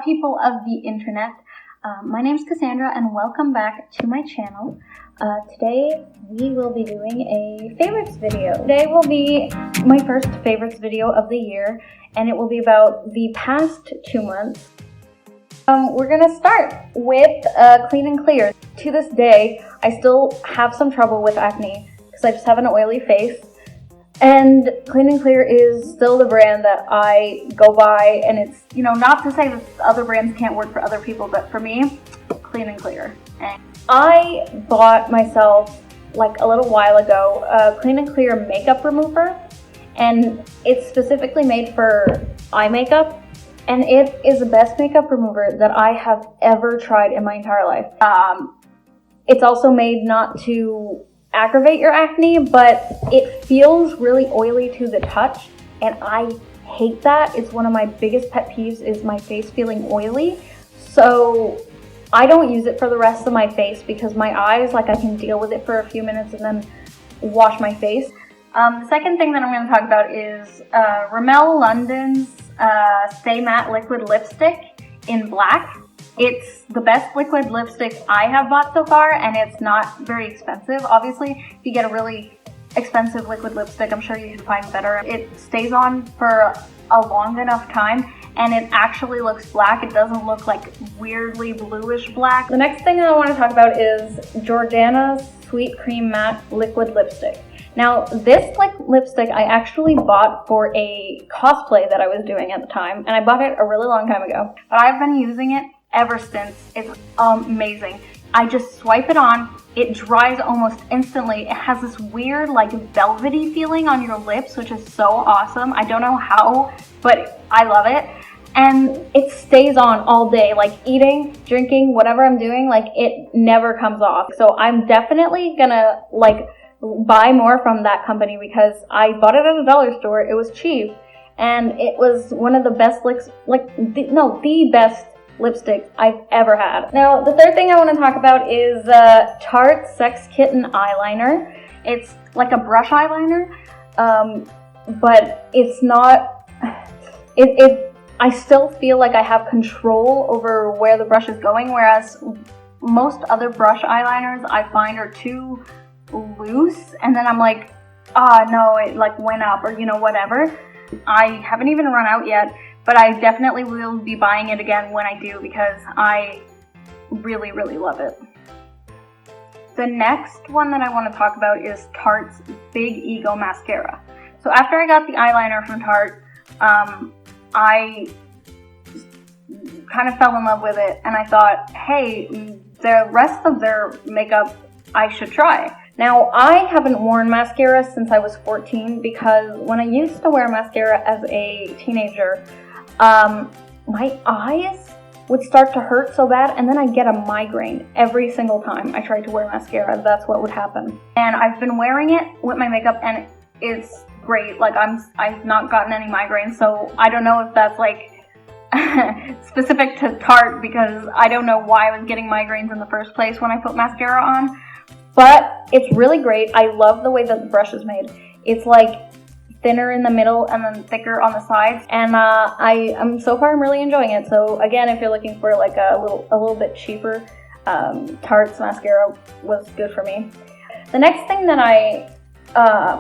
People of the internet. My name is Cassandra and welcome back to my channel. Today we will be doing a favorites video. Today will be my first favorites video of the year, and it will be about the past 2 months. We're gonna start with Clean and Clear. To this day, I still have some trouble with acne because I just have an oily face. And Clean and Clear is still the brand that I go by, and it's, not to say that other brands can't work for other people, but for me, Clean and Clear. And I bought myself, like a little while ago, a Clean and Clear makeup remover, and it's specifically made for eye makeup, and it is the best makeup remover that I have ever tried in my entire life. It's also made not to aggravate your acne, but it feels really oily to the touch, and I hate that. It's one of my biggest pet peeves, is my face feeling oily. So I don't use it for the rest of my face because my eyes, I can deal with it for a few minutes and then wash my face. The second thing that I'm going to talk about is Rimmel London's Stay Matte Liquid Lipstick in black. It's the best liquid lipstick I have bought so far, and it's not very expensive. Obviously, if you get a really expensive liquid lipstick, I'm sure you can find better. It stays on for a long enough time, and it actually looks black. It doesn't look like weirdly bluish black. The next thing I want to talk about is Jordana's Sweet Cream Matte Liquid Lipstick. Now, this lipstick I actually bought for a cosplay that I was doing at the time, and I bought it a really long time ago. But I've been using it ever since. It's amazing. I just swipe it on, it dries almost instantly. It has this weird velvety feeling on your lips, which is so awesome. I don't know how, but I love it. And it stays on all day, eating, drinking, whatever I'm doing, it never comes off. So I'm definitely gonna buy more from that company because I bought it at a dollar store. It was cheap, and it was one of the best the best lipstick I've ever had. Now, the third thing I want to talk about is Tarte Sex Kitten eyeliner. It's like a brush eyeliner, but it's not. I still feel like I have control over where the brush is going, whereas most other brush eyeliners I find are too loose, and then I'm like, no, it went up, or whatever. I haven't even run out yet, but I definitely will be buying it again when I do because I really, really love it. The next one that I want to talk about is Tarte's Big Ego Mascara. So after I got the eyeliner from Tarte, I kind of fell in love with it, and I thought, hey, the rest of their makeup I should try. Now, I haven't worn mascara since I was 14 because when I used to wear mascara as a teenager, my eyes would start to hurt so bad, and then I'd get a migraine every single time I tried to wear mascara. That's what would happen. And I've been wearing it with my makeup, and it's great. I've not gotten any migraines, so I don't know if that's specific to Tarte, because I don't know why I was getting migraines in the first place when I put mascara on. But it's really great. I love the way that the brush is made. It's thinner in the middle and then thicker on the sides, and so far I'm really enjoying it. So again, if you're looking for a little bit cheaper, Tarte's mascara was good for me. The next thing that I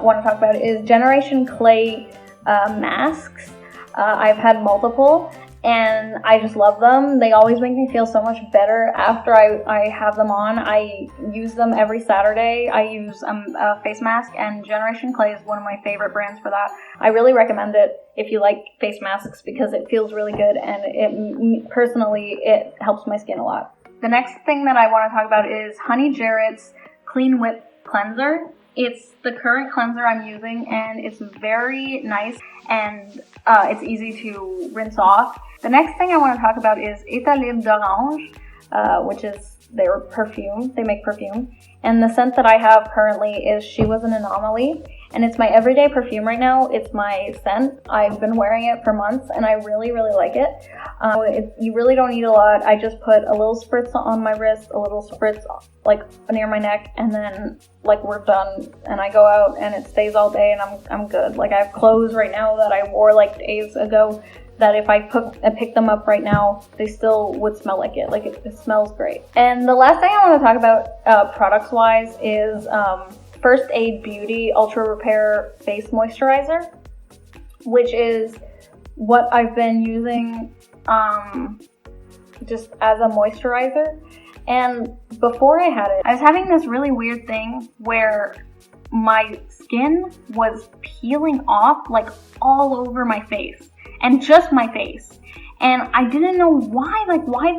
want to talk about is Generation Clay masks. I've had multiple, and I just love them. They always make me feel so much better after I have them on. I use them every Saturday. I use a face mask, and Generation Clay is one of my favorite brands for that. I really recommend it if you like face masks because it feels really good, and personally, it helps my skin a lot. The next thing that I want to talk about is Honey Jarret's Clean Whip Cleanser. It's the current cleanser I'm using, and it's very nice, and it's easy to rinse off. The next thing I want to talk about is Etat Libre, which is their perfume. They make perfume. And the scent that I have currently is She Was An Anomaly. And it's my everyday perfume right now. It's my scent. I've been wearing it for months, and I really, really like it. You really don't need a lot. I just put a little spritz on my wrist, a little spritz near my neck, and then we're done. And I go out, and it stays all day, and I'm good. I have clothes right now that I wore days ago, that if I pick them up right now, they still would smell like it. Like it smells great. And the last thing I want to talk about products wise is First Aid Beauty Ultra Repair Face Moisturizer, which is what I've been using just as a moisturizer. And before I had it, I was having this really weird thing where my skin was peeling off like all over my face, and just my face. And I didn't know why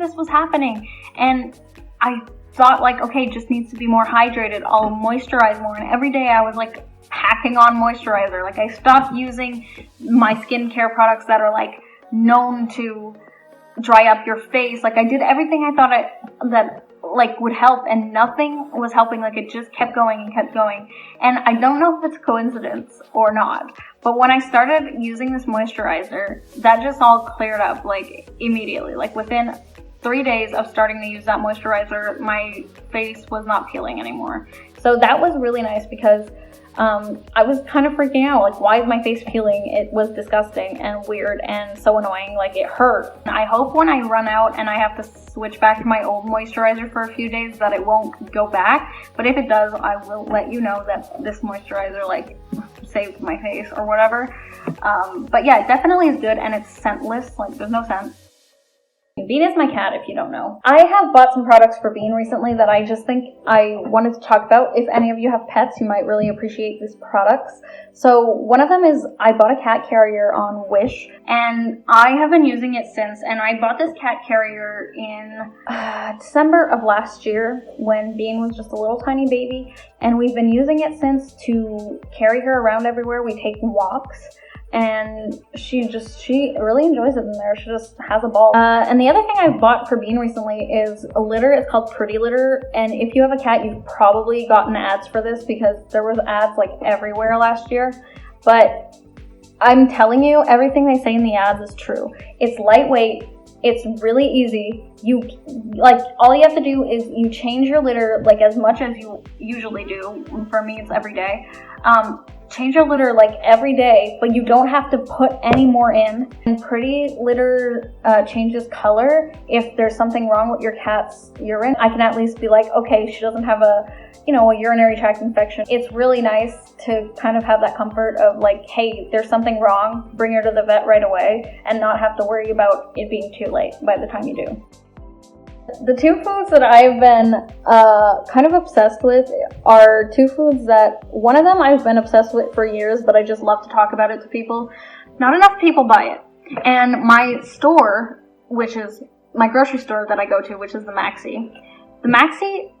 this was happening. And I thought like, okay, it just needs to be more hydrated. I'll moisturize more. And every day I was like packing on moisturizer. Like I stopped using my skincare products that are like known to dry up your face. Like I did everything I thought that like would help, and nothing was helping. Like it just kept going and kept going. And I don't know if it's coincidence or not, but when I started using this moisturizer, that just all cleared up like immediately. Like within 3 days of starting to use that moisturizer, my face was not peeling anymore. So that was really nice because I was kind of freaking out. Like, why is my face peeling? It was disgusting and weird and so annoying. Like, it hurt. I hope when I run out and I have to switch back to my old moisturizer for a few days that it won't go back. But if it does, I will let you know that this moisturizer, like, saved my face or whatever. But yeah, it definitely is good, and it's scentless. Like, there's no scent. Bean is my cat, if you don't know. I have bought some products for Bean recently that I just think I wanted to talk about. If any of you have pets, you might really appreciate these products. So one of them is I bought a cat carrier on Wish, and I have been using it since. And I bought this cat carrier in December of last year when Bean was just a little tiny baby. And we've been using it since to carry her around everywhere. We take walks. And she really enjoys it in there. She just has a ball. And the other thing I bought for Bean recently is a litter. It's called Pretty Litter. And if you have a cat, you've probably gotten ads for this because there was ads like everywhere last year. But I'm telling you, everything they say in the ads is true. It's lightweight. It's really easy. All you have to do is you change your litter like as much as you usually do. For me, it's every day. Change your litter like every day, but you don't have to put any more in. And Pretty Litter changes color if there's something wrong with your cat's urine. I can at least be like, okay, she doesn't have a urinary tract infection. It's really nice to kind of have that comfort of like, hey, there's something wrong, bring her to the vet right away, and not have to worry about it being too late by the time you do. The two foods that I've been kind of obsessed with are two foods that, one of them I've been obsessed with for years, but I just love to talk about it to people. Not enough people buy it. And my store, which is my grocery store that I go to, which is the Maxi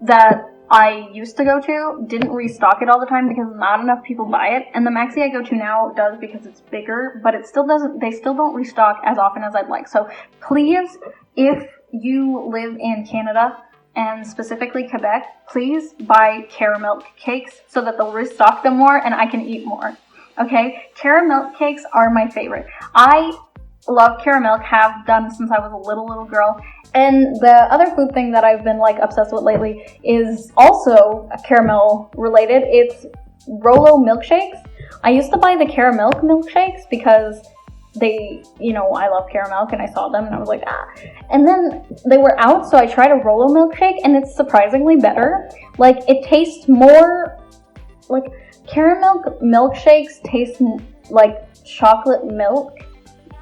that I used to go to didn't restock it all the time because not enough people buy it. And the Maxi I go to now does because it's bigger, but it still doesn't, they still don't restock as often as I'd like. So please, if you live in Canada and specifically Quebec, please buy Caramilk Cakes so that they'll restock them more and I can eat more. Okay? Caramilk Cakes are my favorite. I love Caramilk, have done since I was a little girl. And the other food thing that I've been like obsessed with lately is also caramel related. It's Rolo Milkshakes. I used to buy the Caramilk milkshakes because they, I love Caramilk and I saw them and I was like, And then they were out, so I tried a Rolo milkshake and it's surprisingly better. Like, it tastes more, like, Caramilk milkshakes taste like chocolate milk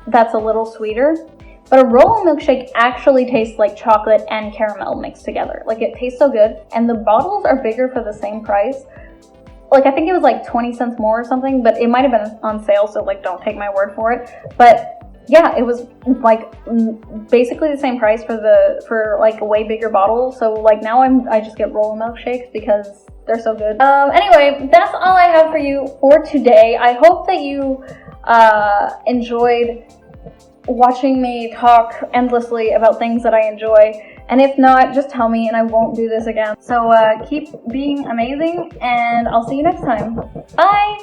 that's a little sweeter. But a Rolo milkshake actually tastes like chocolate and caramel mixed together. Like, it tastes so good. And the bottles are bigger for the same price. Like, I think it was like 20 cents more or something, but it might have been on sale, so like, don't take my word for it. But yeah, it was like basically the same price for like a way bigger bottle. So like now I just get Rolo milkshakes because they're so good. Anyway, that's all I have for you for today. I hope that you enjoyed watching me talk endlessly about things that I enjoy. And if not, just tell me and I won't do this again. So keep being amazing and I'll see you next time. Bye!